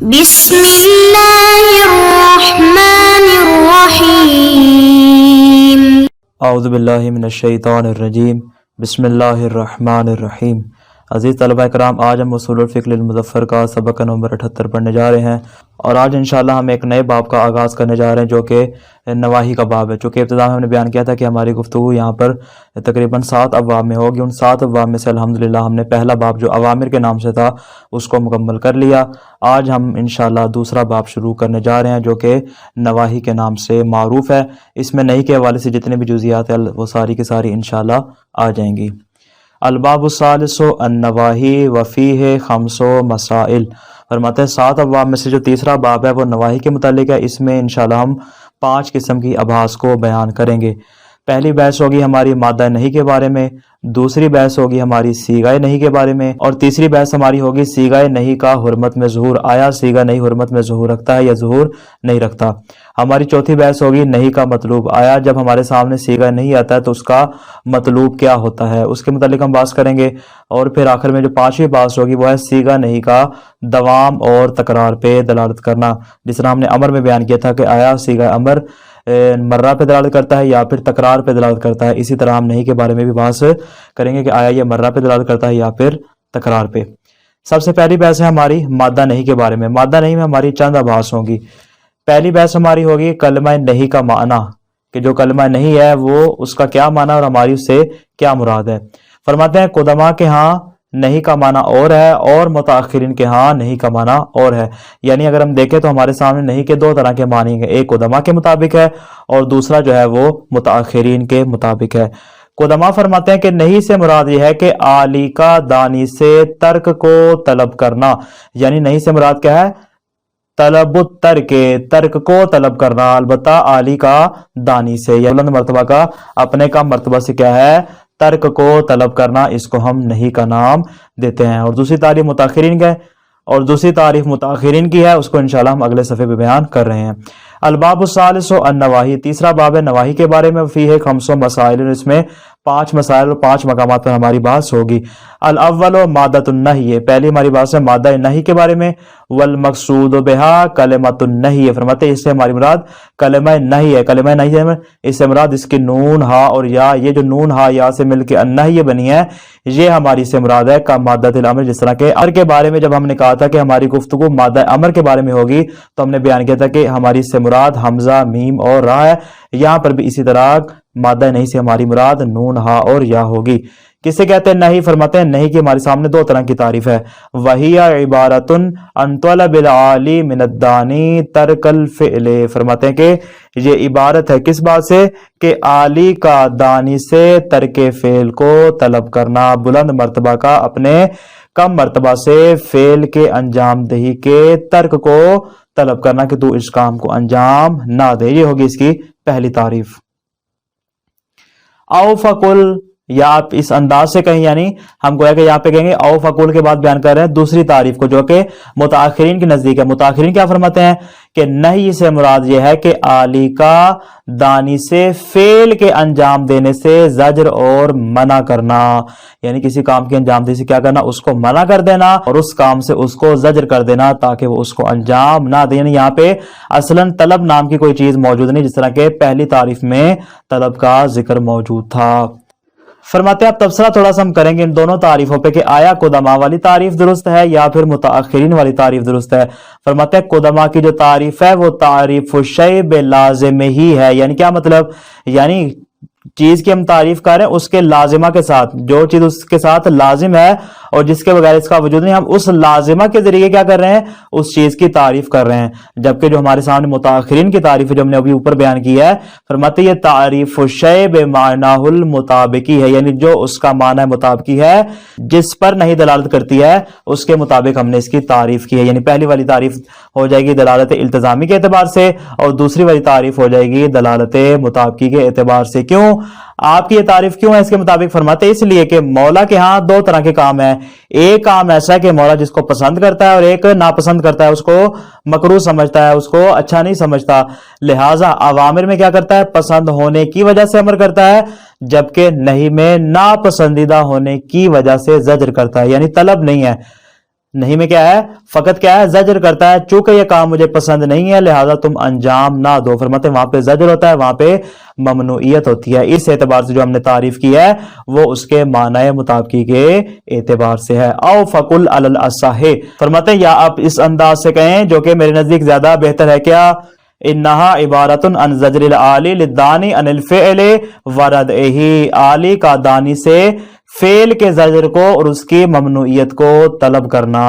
بسم اللہ الرحمن الرحیم۔ اعوذ باللہ من الشیطان الرجیم، بسم اللہ الرحمن الرحیم۔ عزیز طلبہ کرام، آج ہم اصول الفقہ للمظفر کا سبق نمبر 78 پڑھنے جا رہے ہیں، اور آج انشاءاللہ ہم ایک نئے باب کا آغاز کرنے جا رہے ہیں جو کہ نواہی کا باب ہے۔ چونکہ ابتدا میں ہم نے بیان کیا تھا کہ ہماری گفتگو یہاں پر تقریباً 7 ابواب میں ہوگی۔ ان 7 ابواب میں سے الحمدللہ ہم نے پہلا باب جو اوامر کے نام سے تھا اس کو مکمل کر لیا۔ آج ہم انشاءاللہ دوسرا باب شروع کرنے جا رہے ہیں جو کہ نواہی کے نام سے معروف ہے۔ اس میں نہی کے حوالے سے جتنے بھی جزیات ہیں وہ ساری کی ساری انشاءاللہ آ جائیں گی۔ الباب الثالث النواہی وفیہ خمس مسائل، فرماتے ہیں 7 ابواب میں سے جو تیسرا باب ہے وہ نواہی کے متعلق ہے۔ اس میں انشاءاللہ ہم 5 قسم کی ابحاث کو بیان کریں گے۔ پہلی بحث ہوگی ہماری مادہ نہی کے بارے میں، دوسری بحث ہوگی ہماری صیغہ نہی کے بارے میں، اور تیسری بحث ہماری ہوگی صیغہ نہی کا حرمت میں ظہور، آیا صیغہ نہی حرمت میں ظہور رکھتا ہے یا ظہور نہیں رکھتا۔ ہماری چوتھی بحث ہوگی نہی کا مطلوب، آیا جب ہمارے سامنے صیغہ نہی آتا ہے تو اس کا مطلوب کیا ہوتا ہے، اس کے متعلق ہم بحث کریں گے۔ اور پھر آخر میں جو 5ویں بحث ہوگی وہ ہے صیغہ نہی کا دوام اور تکرار پہ دلالت کرنا، جس طرح ہم نے امر میں بیان کیا تھا کہ آیا صیغہ امر مرہ پہ دلالت کرتا ہے یا پھر تکرار پہ دلالت کرتا ہے، اسی طرح ہم نہی کے بارے میں بھی بحث کریں گے کہ آیا یہ مرہ پہ دلالت کرتا ہے یا پھر تکرار پہ۔ سب سے پہلی بحث ہے ہماری مادہ نہی کے بارے میں۔ مادہ نہی میں ہماری چند ابحاث ہوں گی۔ پہلی بحث ہماری ہوگی کلمہ نہی کا معنی، کہ جو کلمہ نہی ہے وہ اس کا کیا معنی اور ہماری اس سے کیا مراد ہے۔ فرماتے ہیں قدماء کے ہاں نہی کا معنی اور ہے اور متاخرین کے ہاں نہی کا معنی اور ہے۔ یعنی اگر ہم دیکھیں تو ہمارے سامنے نہی کے 2 طرح کے معنی ہیں، ایک قدماء کے مطابق ہے اور دوسرا جو ہے وہ متاخرین کے مطابق ہے۔ قدماء فرماتے ہیں کہ نہی سے مراد یہ ہے کہ عالی کا دانی سے ترک کو طلب کرنا، یعنی نہی سے مراد کیا ہے؟ طلب الترک، ترک کو طلب کرنا، البتہ عالی کا دانی سے یا بلند مرتبہ کا اپنے کا مرتبہ سے کیا ہے؟ ترک کو طلب کرنا، اس کو ہم نہی کا نام دیتے ہیں۔ اور دوسری تعریف متاخرین کا ہے، اور دوسری تعریف متاخرین کی ہے، اس کو انشاءاللہ ہم اگلے صفحے پہ بیان کر رہے ہیں۔ الباب الثالث النواہی، تیسرا باب ہے نواہی کے بارے میں، فیہ خمس مسائل، اس میں 5 مسائل اور 5 مقامات پر ہماری بحث ہوگی۔ الاول مادۃ النہی، پہلی ہماری بحث ہے مادہ نہی کے بارے میں۔ والمقصود بہا کلمۃ النہی، فرماتے ہیں اس سے ہماری مراد کلمہ نہی ہے۔ کلمہ نہی ہے اس سے مراد اس کی نون ہا اور یا، یہ جو نون ہا یا سے مل کے النہی بنی ہے یہ ہماری سے مراد ہے کا مادۃ الامر۔ جس طرح کہ امر کے بارے میں جب ہم نے کہا تھا کہ ہماری گفتگو مادہ امر کے بارے میں ہوگی تو ہم نے بیان کیا تھا کہ ہماری سے مراد حمزہ، میم اور را ہے۔ یہاں پر بھی اسی طرح مادہ نہی سے ہماری مراد نون ہا اور یا ہوگی۔ کسے کہتے ہیں نہی؟ فرماتے ہیں نہی کی ہمارے سامنے 2 طرح کی تعریف ہے۔ وہی عبارۃ عن طلب العالی من الدانی ترک الفعل، فرماتے ہیں کہ یہ عبارت ہے کس بات سے؟ کہ عالی کا دانی سے ترک فعل کو طلب کرنا، بلند مرتبہ کا اپنے کم مرتبہ سے فعل کے انجام دہی کے ترک کو طلب کرنا کہ تو اس کام کو انجام نہ دے، یہ ہوگی اس کی پہلی تعریف۔ او فقل، یا آپ اس انداز سے کہیں، یعنی ہم گویا کہ یہاں پہ کہیں گے او فقول کے بعد بیان کر رہے ہیں دوسری تعریف کو جو کہ متاخرین کے نزدیک ہے۔ متاخرین کیا فرماتے ہیں کہ نہی سے مراد یہ ہے کہ عالی کا دانی سے فعل کے انجام دینے سے زجر اور منع کرنا، یعنی کسی کام کے انجام دہی سے کیا کرنا؟ اس کو منع کر دینا اور اس کام سے اس کو زجر کر دینا تاکہ وہ اس کو انجام نہ دے۔ یعنی یہاں پہ اصلاً طلب نام کی کوئی چیز موجود نہیں، جس طرح کہ پہلی تعریف میں طلب کا ذکر موجود تھا۔ فرماتے ہیں اب تبصرہ تھوڑا سا ہم کریں گے ان دونوں تعریفوں پہ کہ آیا قدماء والی تعریف درست ہے یا پھر متاخرین والی تعریف درست ہے۔ فرماتے ہیں قدماء کی جو تعریف ہے وہ تعریف الشیء بلازم ہی ہے، یعنی کیا مطلب؟ یعنی چیز کی ہم تعریف کر رہے ہیں اس کے لازمہ کے ساتھ، جو چیز اس کے ساتھ لازم ہے اور جس کے بغیر اس کا وجود نہیں، ہم اس لازمہ کے ذریعے کیا کر رہے ہیں؟ اس چیز کی تعریف کر رہے ہیں۔ جبکہ جو ہمارے سامنے متاخرین کی تعریف ہے جو ہم نے ابھی اوپر بیان کی ہے، فرماتے یہ تعریف الشیء بمعنیٰ المطابقی ہے، یعنی جو اس کا معنی مطابقی ہے جس پر نہیں دلالت کرتی ہے اس کے مطابق ہم نے اس کی تعریف کی ہے۔ یعنی پہلی والی تعریف ہو جائے گی دلالت التزامی کے اعتبار سے اور دوسری والی تعریف ہو جائے گی دلالت مطابقی کے اعتبار سے۔ کیوں آپ کی یہ تعریف کیوں ہے اس کے مطابق؟ فرماتے اس لیے کہ مولا کے ہاں 2 طرح کے کام ہیں۔ ایک کام ایسا ہے کہ مولا جس کو پسند کرتا ہے اور ایک ناپسند کرتا ہے، اس کو مکروہ سمجھتا ہے، اس کو اچھا نہیں سمجھتا۔ لہٰذا اوامر میں کیا کرتا ہے؟ پسند ہونے کی وجہ سے امر کرتا ہے، جبکہ نہی میں ناپسندیدہ ہونے کی وجہ سے زجر کرتا ہے، یعنی طلب نہیں ہے۔ نہیں میں کیا ہے؟ فقط کیا ہے؟ زجر کرتا ہے، چونکہ یہ کام مجھے پسند نہیں ہے لہذا تم انجام نہ دو۔ فرماتے ہیں وہاں پہ زجر ہوتا ہے، وہاں پہ ممنوعیت ہوتی ہے۔ اس اعتبار سے جو ہم نے تعریف کی ہے وہ اس کے معنی مطابقی کے اعتبار سے ہے۔ او فقل علی الاصح، فرماتے ہیں یا آپ اس انداز سے کہیں جو کہ میرے نزدیک زیادہ بہتر ہے، کیا؟ انہا عبارت عن زجر العالی للدانی عن الفعل وردعہ، عالی کا دانی سے فعل کے زجر کو اور اس کی ممنوعیت کو طلب کرنا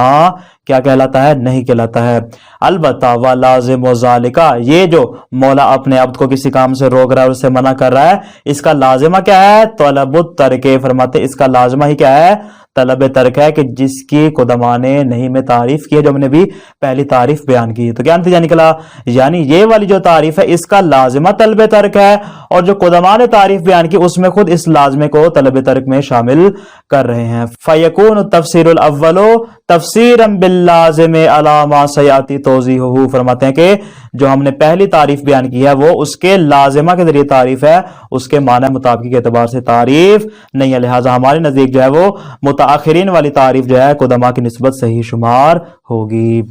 کیا کہلاتا ہے؟ نہیں کہلاتا ہے۔ البتہ ولازم ذالک، یہ جو مولا اپنے عبد کو کسی کام سے روک رہا ہے اور اسے منع کر رہا ہے، اس کا لازمہ کیا ہے؟ طلب الترک۔ فرماتے اس کا لازمہ ہی کیا ہے؟ طلب ترک ہے، کہ جس کی قدما نے نہیں میں تعریف کی ہے، جو ہم نے بھی پہلی تعریف بیان کی۔ تو کیا نتیجہ نکلا؟ یعنی یہ والی جو تعریف ہے اس کا لازمہ طلب ترک ہے، اور جو قدما نے تعریف بیان کی اس میں خود اس لازمے کو طلب ترک میں شامل کر رہے ہیں۔ فیکون التفسیر الاول تفسیرا باللازم علی ما سیاتی توضیحہ، فرماتے ہیں کہ جو ہم نے پہلی تعریف بیان کی ہے وہ اس کے لازمہ کے ذریعے تعریف ہے، اس کے معنی مطابقی کے اعتبار سے تعریف نہیں ہے، لہٰذا ہمارے نزدیک جو ہے وہ متاخرین والی تعریف جو ہے قدما کی نسبت صحیح شمار ہوگی۔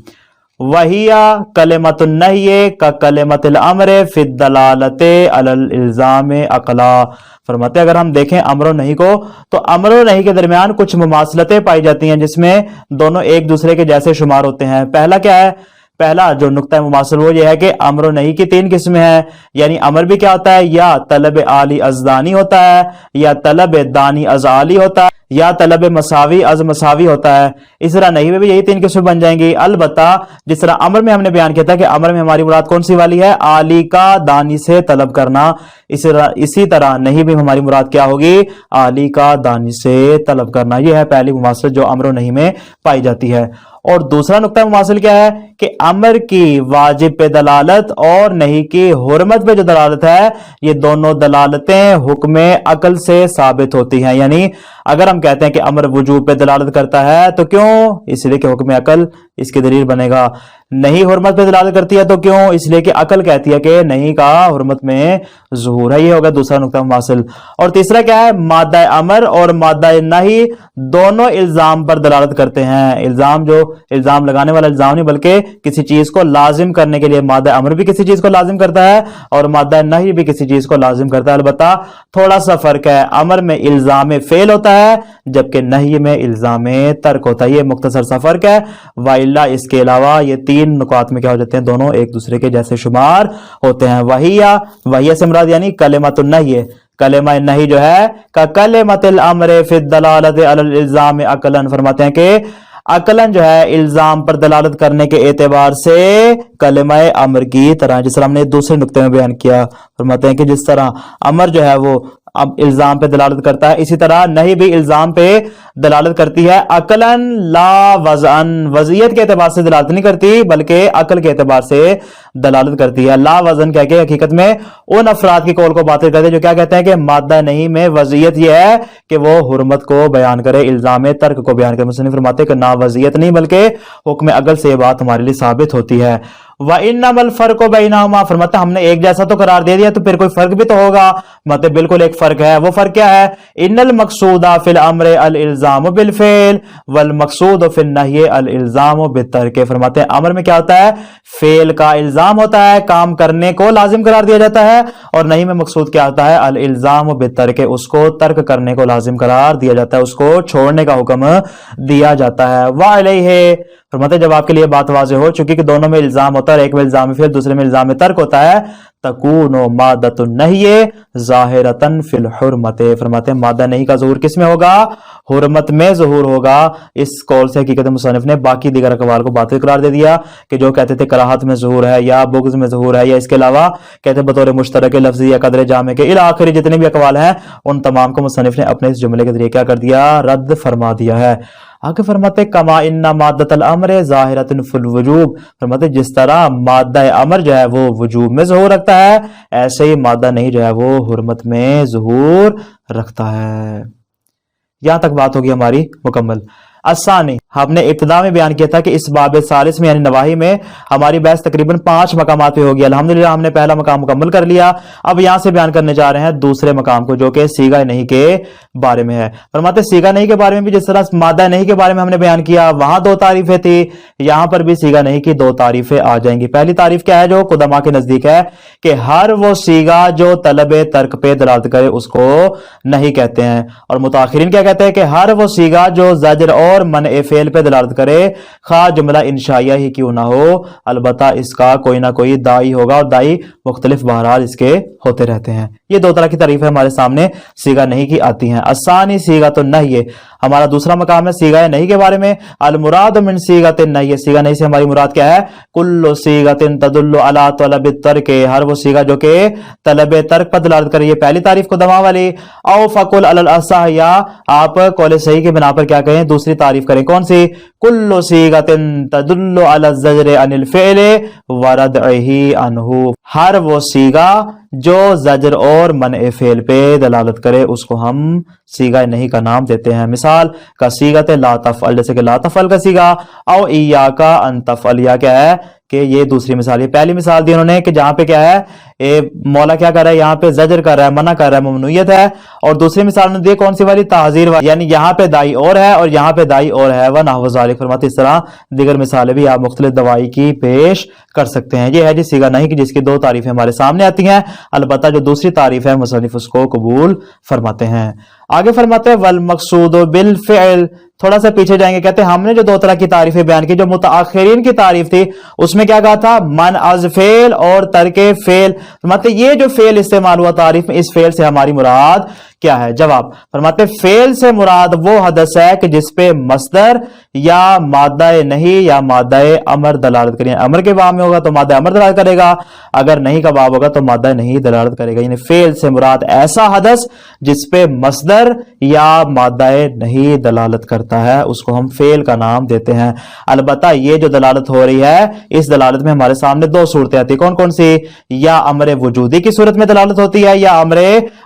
وَهِيَ کلمۃ النہی ککلمۃ الامر فی الدلالۃ علی الالزام عقلا، فرماتے ہیں اگر ہم دیکھیں امر و نہیں کو تو امر و نہیں کے درمیان کچھ مماثلتیں پائی جاتی ہیں جس میں دونوں ایک دوسرے کے جیسے شمار ہوتے ہیں۔ پہلا کیا ہے؟ پہلا جو نقطہ مماثل وہ یہ ہے کہ امر و نہیں کی تین قسمیں ہیں، یعنی امر بھی کیا ہوتا ہے؟ یا طلب عالی از دانی ہوتا ہے، یا طلب دانی از عالی ہوتا ہے، یا طلب مساوی از مساوی ہوتا ہے۔ اس طرح نہیں میں بھی یہی تین قسمیں بن جائیں گی۔ البتہ جس طرح امر میں ہم نے بیان کیا تھا کہ امر میں ہماری مراد کون سی والی ہے؟ عالی کا دانی سے طلب کرنا، اسی طرح نہیں بھی ہماری مراد کیا ہوگی؟ عالی کا دانی سے طلب کرنا۔ یہ ہے پہلی مماثلت جو امر و نہیں میں پائی جاتی ہے۔ اور دوسرا نقطہ مماثل کیا ہے کہ امر کی واجب پہ دلالت اور نہیں کی حرمت پہ جو دلالت ہے، یہ دونوں دلالتیں حکم عقل سے ثابت ہوتی ہیں۔ یعنی اگر ہم کہتے ہیں کہ امر وجوب پہ دلالت کرتا ہے تو کیوں؟ اس لیے کہ حکم عقل اس کی دلیل بنے گا۔ نہیں حرمت پہ دلالت کرتی ہے تو کیوں؟ اس لیے کہ عقل کہتی ہے کہ نہیں کا حرمت میں ظہور ہے۔ یہ ہوگا دوسرا نقطہ مماثل۔ اور تیسرا کیا ہے؟ مادہ امر اور مادہ نہی دونوں الزام پر دلالت کرتے ہیں۔ الزام جو الزام لگانے والا الزام نہیں بلکہ کسی چیز کو لازم کرنے کے لیے مادہ امر بھی کسی چیز کو لازم کرتا ہے اور مادہ نہی بھی کسی چیز کو لازم کرتا ہے۔ البتہ تھوڑا سا فرق ہے، امر میں الزام فعل ہوتا ہے جبکہ نہی میں الزام ترک ہوتا ہے۔ یہ مختصر سا فرق ہے، وائلا اس کے علاوہ یہ تین نکات میں کیا ہو جاتے ہیں؟ دونوں ایک دوسرے کے جیسے شمار ہوتے ہیں۔ وہی سے مراد یعنی کلمۃ النہی، کلمہ نہی جو ہے کا کلمۃ الامر فی الدلالۃ علی الالزام عقلا، فرماتے ہیں کہ عقلاً جو ہے الزام پر دلالت کرنے کے اعتبار سے کلمہ امر کی طرح، جس طرح ہم نے دوسرے نقطے میں بیان کیا، فرماتے ہیں کہ جس طرح امر جو ہے وہ اب الزام پہ دلالت کرتا ہے اسی طرح نہیں بھی الزام پہ دلالت کرتی ہے، عقلاً لا وضعاً، وضعیت کے اعتبار سے دلالت نہیں کرتی بلکہ عقل کے اعتبار سے دلالت کرتی ہے۔ لا وزن کہہ کے حقیقت میں ان افراد کی قول کو باطل کرتے ہیں جو کیا کہتے ہیں کہ مادہ نہیں میں وضعیت یہ ہے کہ وہ حرمت کو بیان کرے، الزام ترک کو بیان کرے۔ مصنف فرماتے ہیں کہ نہ وضعیت نہیں بلکہ حکم عقل سے یہ بات ہمارے لیے ثابت ہوتی ہے۔ وَإِنَّمَا الْفَرْقُ بَيْنَهُمَا، فرماتے ہیں ہم نے ایک جیسا تو قرار دے دیا تو پھر کوئی فرق بھی تو ہوگا، مطلب بالکل ایک فرق ہے۔ وہ فرق کیا ہے؟ ان المقصود فی الامر الالزام بالفعل والمقصود فی النہی الالزام بالترک، فرماتے ہیں امر میں کیا ہوتا ہے؟ فعل کا الزام ہوتا ہے، کام کرنے کو لازم قرار دیا جاتا ہے، اور نہیں میں مقصود کیا ہوتا ہے؟ الالزام بالترک، اس کو ترک کرنے کو لازم قرار دیا جاتا ہے، اس کو چھوڑنے کا حکم دیا جاتا ہے۔ وعلیہ، فرماتے ہیں جب آپ کے لیے بات واضح ہو چکی کہ دونوں میں الزام ہوتا ہے، ایک میں الزام فعل دوسرے میں الزام ترک ہوتا ہے، تکون مادۃ النہی ظاہرۃ فی الحرمۃ، فرماتے ہیں مادہ نہیں کا ظہور کس میں ہوگا؟ حرمت میں ظہور ہوگا۔ اس قول سے حقیقت مصنف نے باقی دیگر اقوال کو باطل قرار دے دیا کہ جو کہتے تھے کراہت میں ظہور ہے یا بغض میں ظہور ہے یا اس کے علاوہ کہتے بطور مشترک لفظی یا قدر جامع کے الی آخر جتنے بھی اقوال ہیں ان تمام کو مصنف نے اپنے اس جملے کے ذریعے کیا کر دیا؟ رد فرما دیا ہے۔ آگے فرماتے کما ان مادۃ الامر ظاہرۃ فی الوجوب، فرماتے جس طرح مادہ امر جو ہے وہ وجوب میں ظہور رکھتا ہے ایسے ہی مادہ نہیں جو ہے وہ حرمت میں ظہور رکھتا ہے۔ یہاں تک بات ہوگی ہماری مکمل۔ الثانی، ہم نے ابتدا میں بیان کیا تھا کہ اس باب ثالث میں یعنی نواہی میں ہماری بحث تقریباً 5 مقامات پہ ہوگی. الحمدللہ ہم نے پہلا مقام مکمل کر لیا. اب یہاں سے بیان کرنے جا رہے ہیں دوسرے مقام کو جو کہ صیغہ نہیں کے بارے میں ہے. فرماتے صیغہ نہیں کے بارے میں بھی جس طرح مادہ نہیں کے بارے میں ہم نے بیان کیا وہاں 2 تعریفیں تھی, یہاں پر بھی صیغہ نہیں کی 2 تعریفیں آ جائیں گی. پہلی تعریف کیا ہے جو قدما کے نزدیک ہے کہ ہر وہ صیغہ جو طلب ترک پہ دلالت کرے اس کو نہیں کہتے ہیں, اور متاخرین کیا کہتے ہیں کہ ہر وہ صیغہ جو زجر اور منع فعل پہ دلالت کرے خواہ جملہ انشائیہ ہی کیوں نہ ہو, البتہ اس کا کوئی نہ کوئی دائی ہوگا, اور دائی مختلف بہرحال اس کے ہوتے رہتے ہیں. یہ 2 طرح کی تعریفیں ہمارے سامنے صیغہ نہیں کی آتی ہیں. الثانی صیغۃ النہی, ہمارا دوسرا مقام ہے صیغہ نہیں کے بارے میں. المراد من صیغۃ النہی, صیغہ نہیں سے ہماری مراد کیا ہے؟ کل صیغۃ تدل علی طلب الترک, ہر وہ صیغہ جو کہ طلب ترک پر دلالت کرے. یہ پہلی تعریف قدما والی. او فقل علی الاصح, یا آپ قول صحیح کی بنا پر کیا کہیں دوسری تعریف کریں. کون سی؟ کل صیغۃ تدل علی الزجر عن الفعل وردعہ عنہ, ہر وہ صیغہ جو زجر اور منع فعل پہ دلالت کرے اس کو ہم صیغہ نہیں کا نام دیتے ہیں. مثال کا صیغۃ لا تفعل, جیسے کہ لا تفعل کا صیغہ. او ایاک ان تفعل, یا کیا ہے کہ یہ دوسری مثال. یہ پہلی مثال دی انہوں نے کہ جہاں پہ کیا ہے مولا کیا کر رہا ہے, یہاں پہ زجر کر رہا ہے, منع کر رہا ہے, ممنوعیت ہے. اور دوسری مثال نے دی کون سی والی؟ تعزیر والی, یعنی یہاں پہ دائی اور ہے اور یہاں پہ دائی اور ہے. ونحو ذالک, فرماتے اس طرح دیگر مثالیں بھی آپ مختلف دوائی کی پیش کر سکتے ہیں. یہ ہے جی صیغہ نہیں کی جس کی 2 تعریفیں ہمارے سامنے آتی ہیں, البتہ جو دوسری تعریف ہے مصنف اس کو قبول فرماتے ہیں. آگے فرماتے ہیں والمقصود بالفعل, تھوڑا سا پیچھے جائیں گے, کہتے ہیں ہم نے جو 2 طرح کی تعریفیں بیان کی, جو متاخرین کی تعریف تھی اس میں کیا کہا تھا؟ من از فعل اور ترک فعل. فرماتے یہ جو فعل استعمال ہوا تعریف میں, اس فعل سے ہماری مراد کیا ہے؟ جواب فرماتے فعل سے مراد وہ حدث ہے کہ جس پہ مصدر یا مادہ نہیں یا مادہ امر دلالت کرے. امر کے باب میں ہوگا تو مادہ امر دلالت کرے گا, اگر نہیں کا باب ہوگا تو مادہ نہیں دلالت کرے گا. یعنی فعل سے مراد ایسا حدث جس پہ مصدر یا مادہ نہیں دلالت کرتا ہے اس کو ہم فعل کا نام دیتے ہیں. البتہ یہ جو دلالت ہو رہی ہے اس دلالت میں ہمارے سامنے 2 صورتیں آتی ہیں. کون کون سی؟ یا امر وجودی کی صورت میں دلالت ہوتی ہے یا امر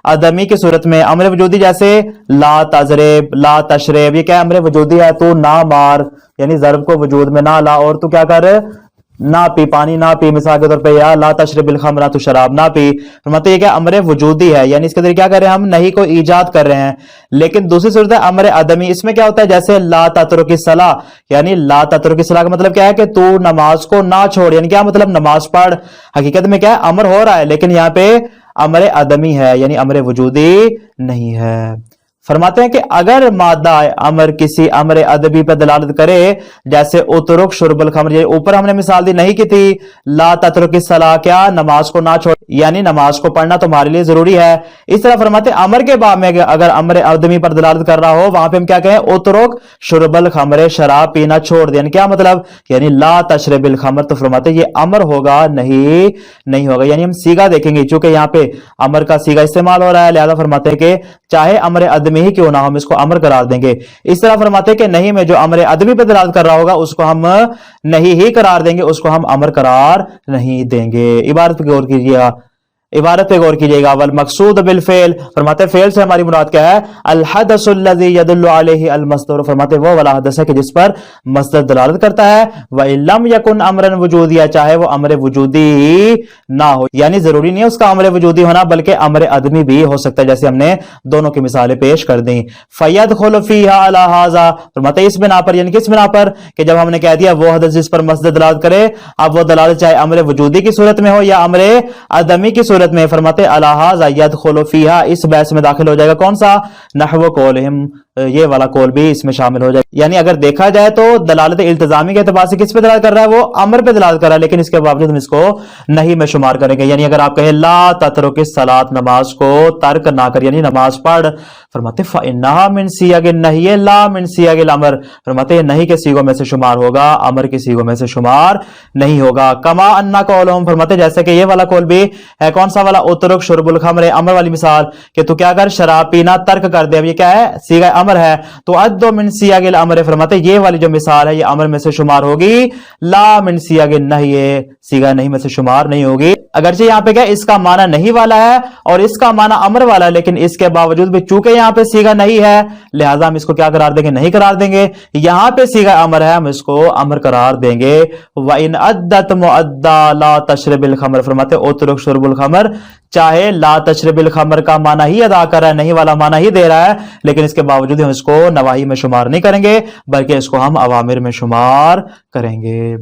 عدمی کی صورت میں. امر وجودی جیسے لا تضرب, لا تشرب, یہ کیا امر وجودی ہے؟ تو نہ مار, یعنی ضرب کو وجود میں نہ لا, اور تو کیا کر نہ پی, پانی نہ پی, مثال کے طور پہ یا لا تشرب الخمر, تو شراب نہ پی. فرماتے یہ کیا امر وجودی ہے, یعنی اس کے ذریعے کیا کر رہے ہیں ہم نہیں کو ایجاد کر رہے ہیں. لیکن دوسری صورت ہے امر عدمی, اس میں کیا ہوتا ہے جیسے لا تترک الصلاۃ, یعنی لا تترک الصلاۃ کا مطلب کیا ہے کہ تو نماز کو نہ چھوڑ, یعنی کیا مطلب نماز پڑھ. حقیقت میں کیا ہے امر ہو رہا ہے لیکن یہاں پہ امر عدمی ہے یعنی امر وجودی نہیں ہے. فرماتے ہیں کہ اگر مادہ امر کسی امر ادبی پر دلالت کرے جیسے اترک شرب الخمر, یہ اوپر ہم نے مثال دی نہیں کی تھی, لا تترک الصلاۃ, کیا نماز کو نہ چھوڑ, یعنی نماز کو پڑھنا تمہارے لیے ضروری ہے. اس طرح فرماتے ہیں امر کے باب میں اگر امر ادبی پر دلالت کر رہا ہو وہاں پہ ہم کیا کہیں اترک شرب الخمر, شراب پینا چھوڑ دے, یعنی کیا مطلب یعنی لا تشرب الخمر. تو فرماتے ہیں یہ امر ہوگا نہیں ہوگا, یعنی ہم صیغہ دیکھیں گے چونکہ یہاں پہ امر کا صیغہ استعمال ہو رہا ہے لہذا فرماتے ہیں کہ چاہے امر ادبی ہی کیوں نہ ہم اس کو امر قرار دیں گے. اس طرح فرماتے ہیں کہ نہیں میں جو امر ادبی پہ دلالت کر رہا ہوگا اس کو ہم نہیں ہی قرار دیں گے, اس کو ہم امر قرار نہیں دیں گے. عبارت پہ غور کیجیے گا. والمقصود بالفعل, فرماتے ہیں فعل سے ہماری مراد کیا ہے؟ الحدث الذي يدل عليه المصدر, فرماتے ہیں وہ والا حدث ہے کہ جس پر مصدر دلالت کرتا ہے. وَإِن لَمْ يَكُنْ امرا وجودیا, چاہے وہ امر وجودی نہ ہو, یعنی ضروری نہیں ہے اس کا امر وجودی ہونا بلکہ امر عدمی بھی ہو سکتا ہے جیسے ہم نے دونوں کی مثالیں پیش کر دیں. فَيَدْخُلُ فِيهَا عَلَى هَذَا, فرماتے ہیں اس بنا پر, یعنی کس بنا پر کہ جب ہم نے کہہ دیا وہ حدث جس پر مصدر دلالت کرے, اب وہ دلالت چاہے امر وجودی کی صورت میں ہو یا امر عدمی کی صورت میں, فرماتے الہٰذا یدخل فیہا, اس بحث میں داخل ہو جائے گا کون سا؟ نحو قولہم, یہ والا قول بھی اس میں شامل ہو جائے. یعنی اگر دیکھا جائے تو دلالت التزامی کے اعتبار سے کس پہ دلالت کر رہا ہے؟ وہ امر پہ دلالت کر رہا ہے, لیکن اس کے باوجود ہم اس کو نہیں میں شمار کریں گے. یعنی اگر آپ کہیں لا تترک الصلاۃ, نماز کو ترک نہ کر یعنی نماز پڑھ, فرماتے فإنها من صيغ النهي لا من صيغ الامر, فرماتے یہ نہیں کے صیغوں میں سے شمار ہوگا, امر کے صیغوں میں سے شمار نہیں ہوگا. کما ان قولهم, فرماتے جیسے کہ یہ والا قول بھی ہے کون سا والا؟ اترک شرب الخمر, امر والی مثال کہ تو کیا کر شراب پینا ترک کر دے. اب یہ کیا ہے؟ صیغہ امر ہے تو ادو من سیاگ الامر، فرماتے یہ والی جو مثال ہے یہ امر میں سے شمار ہوگی، لا من سیاگ النہی، سیگا نہیں میں سے شمار نہیں ہوگی۔ اگرچہ یہاں پہ کیا اس کا معنی نہیں والا ہے اور اس کا معنی امر والا ہے، لیکن اس کے باوجود بھی چونکہ یہاں پہ سیگا نہیں ہے لہذا ہم اس کو کیا قرار دیں گے؟ نہیں قرار دیں گے۔ یہاں پہ سیگا امر ہے ہم اس کو امر قرار دیں گے۔ وَإِنْ أَدَّتْ مُؤَدَّى لَا تَشْرِبِ الْخَمْرَ، فرماتے اترک شرب الخمر، چاہے لا تشرب الخمر کا معنی ہی ادا کر رہا ہے، نہیں والا معنی ہی دے رہا ہے، لیکن اس کے باوجود ہم اس کو نواہی میں شمار نہیں کریں گے بلکہ اس کو ہم اوامر میں شمار کریں گے۔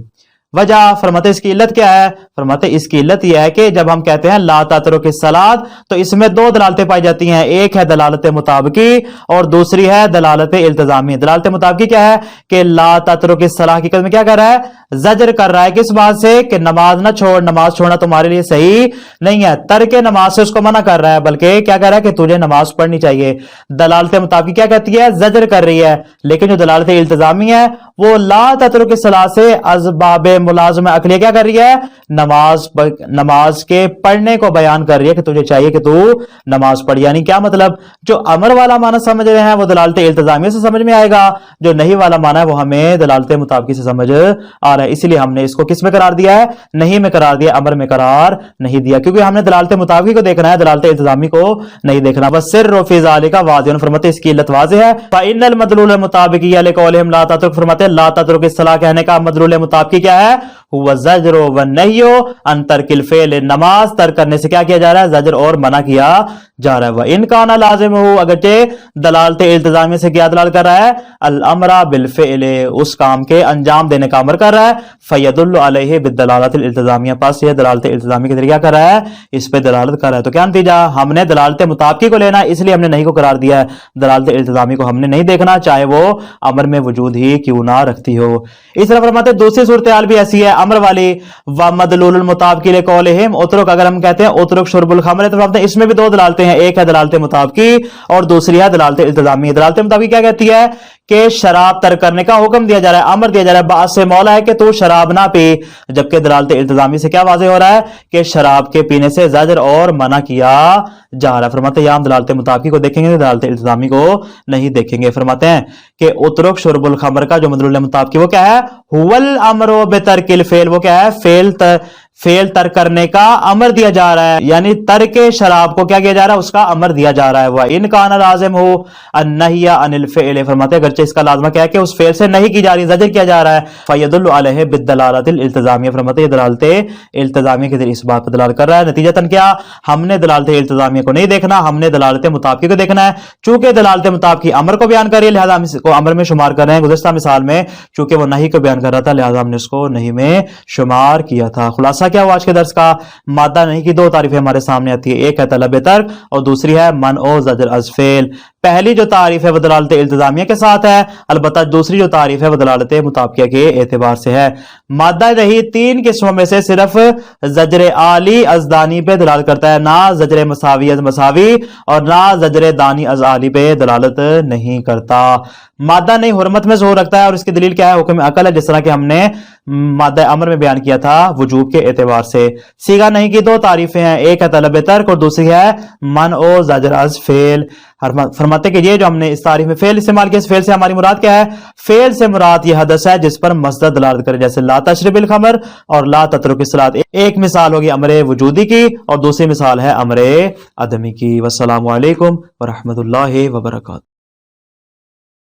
وجہ فرماتے اس کی علت کیا ہے؟ فرماتے اس کی علت یہ ہے کہ جب ہم کہتے ہیں لا تترک الصلاۃ تو اس میں دو دلالتیں پائی جاتی ہیں، ایک ہے دلالت مطابقی اور دوسری ہے دلالت التزامی۔ دلالت مطابقی کیا ہے کہ لا تترک الصلاۃ حقیقت میں کیا کر رہا ہے؟ زجر کر رہا ہے کس بات سے کہ نماز نہ چھوڑ، نماز چھوڑنا تمہارے لیے صحیح نہیں ہے، ترک نماز سے اس کو منع کر رہا ہے، بلکہ کیا کہہ رہا ہے کہ تجھے نماز پڑھنی چاہیے۔ دلالت مطابقی کیا کہتی ہے؟ زجر کر رہی ہے، لیکن جو دلالت التزامی ہے وہ لا تترک الصلاۃ سے اسباب ملازم عقلیہ کیا کر رہی ہے؟ نماز کے پڑھنے کو بیان کر رہی ہے کہ تجھے چاہیے کہ تو نماز پڑھ۔ یعنی کیا مطلب؟ جو امر والا معنی سمجھ رہے ہیں وہ دلالت التزامیہ سے سمجھ میں آئے گا، جو نہیں والا معنی ہے وہ ہمیں دلالت مطابقی سے سمجھ آ رہا ہے، اسی لیے ہم نے اس کو کس میں قرار دیا ہے؟ نہیں میں قرار دیا، امر میں قرار نہیں دیا، کیونکہ ہم نے دلالت مطابقی کو دیکھنا ہے، دلالت التزامی کو نہیں دیکھنا۔ بس سر فی ذالک واضح، فرماتے اس کی علت واضح ہے۔ فإن المدلول المطابقی لقولہم لا تترک، فرماتے لا تترک الصلاۃ کہنے کا مدلول مطابقی کیا ہے؟ هو الزجر والنہی عن ترک الفعل، نماز ترک کرنے سے کیا کیا جا رہا ہے؟ زجر اور منع کیا جا رہا ہے۔ وَإِن كَانَ لَازِمُهُ، اگرچہ دلالت التزامی سے کیا دلال کر رہا ہے؟ الامر بالفعل، اس کام کے انجام دینے کا امر کر رہا ہے۔ فَيَدُلُّ عَلَيْهِ بِالدَّلَالَةِ الْالْتِزَامِيَّةِ، پس یہ دلالت التزامی کے ذریعہ کر رہا ہے، اس پہ دلالت کر رہا ہے۔ تو کیا نتیجہ؟ ہم نے دلالت مطابقی کو لینا ہے، اس لیے ہم نے نہیں کو قرار دیا ہے، دلالت التزامی کو ہم نے نہیں دیکھنا چاہے وہ امر میں وجود ہی کیوں نہ رکھتی ہو۔ اس طرح فرماتے دوسری صورتحال بھی ایسی ہے امر والی، وَمَدْلُولُ الْمُطَابِقِ لِقَوْلِهِمْ اترک، اگر ہم کہتے ہیں اترک شرب الخمر تو فرماتے اس میں بھی دو دلالتیں ہیں، ایک ہے دلالت مطابقی اور دوسری ہے دلالت التزامی۔ دلالت مطابقی کیا کہتی ہے کہ شراب ترک کرنے کا حکم دیا جا رہا ہے، امر دیا جا رہا ہے، باعث سے مولا ہے کہ تو شراب نہ پی، جبکہ دلالت التزامی سے کیا واضح ہو رہا ہے کہ شراب کے پینے سے زجر اور منع کیا جا رہا ہے۔ فرماتے ہیں یہاں ہم دلالت مطابقی کو دیکھیں گے، دلالت التزامی کو نہیں دیکھیں گے۔ فرماتے ہیں کہ اترک شرب الخمر کا جو مدلول مطابقی وہ کیا ہے؟ هو الامر بترک الفعل، وہ کیا ہے؟ فعل ترک کرنے کا امر دیا جا رہا ہے، یعنی ترک شراب کو کیا کیا جا رہا ہے؟ اس کا امر دیا جا رہا ہے۔ وَإِنْ كَانَ لَازِمُهُ النَّهْيَ عَنِ الْفِعْلِ، فرماتے ہیں اگرچہ اس کا لازمہ کیا ہے کہ اس فعل سے نہیں کی جا رہی، زجر کیا جا رہا ہے۔ فَيَدُلُّ عَلَيْهِ بِالدَّلَالَةِ الْالْتِزَامِيَّةِ، فرماتے ہیں دلالت التزامیہ کے ذریعے اس بات پر دلالت کر رہا ہے۔ نتیجتاً کیا؟ ہم نے دلالت التزامیہ کو نہیں دیکھنا، ہم نے دلالت مطابقی کو دیکھنا ہے۔ چونکہ دلالت مطابقی امر کو بیان کر رہی ہے لہذا ہم اس کو امر میں شمار کر رہے ہیں۔ گزشتہ مثال میں چونکہ وہ نہیں کو بیان کر رہا تھا لہذا ہم نے اس کو نہیں میں شمار کیا تھا۔ خلاصہ کیا ہوا آج کے درس کا؟ مادہ نہیں کی دو تعریفیں ہمارے سامنے آتی ہے، ایک ہے طلب ترک اور دوسری ہے منع و زجر از فعل۔ پہلی جو تعریف ہے وہ دلالت التزامیہ کے ساتھ ہے، البتہ دوسری جو تعریف ہے وہ دلالت مطابقیہ کے اعتبار سے ہے۔ مادہ نہیں تین قسموں میں سے صرف زجر عالی از دانی پہ دلالت کرتا ہے، نہ زجر مساوی از مساوی اور نہ زجر دانی از عالی پہ دلالت نہیں کرتا۔ مادہ نہیں حرمت میں ظہور رکھتا ہے اور اس کی دلیل کیا ہے؟ حکم عقل ہے، جس طرح کہ ہم نے مادہ امر میں بیان کیا تھا وجوب کے اعتبار سے۔ سیگا نہیں کی دو تعریفیں ہیں، ایک ہے طلب ترک اور دوسری ہے منع و زجر از فعل۔ فرماتے کہ یہ جو ہم نے اس تعریف میں فعل استعمال کیا، اس فعل سے ہماری مراد کیا ہے؟ فعل سے مراد یہ حدث ہے جس پر مصدر دلالت کرے، جیسے لا تشرب الخمر اور لا تترک الصلاۃ۔ ایک مثال ہوگی امر وجودی کی اور دوسری مثال ہے امر عدمی کی۔ والسلام علیکم ورحمۃ اللہ وبرکاتہ۔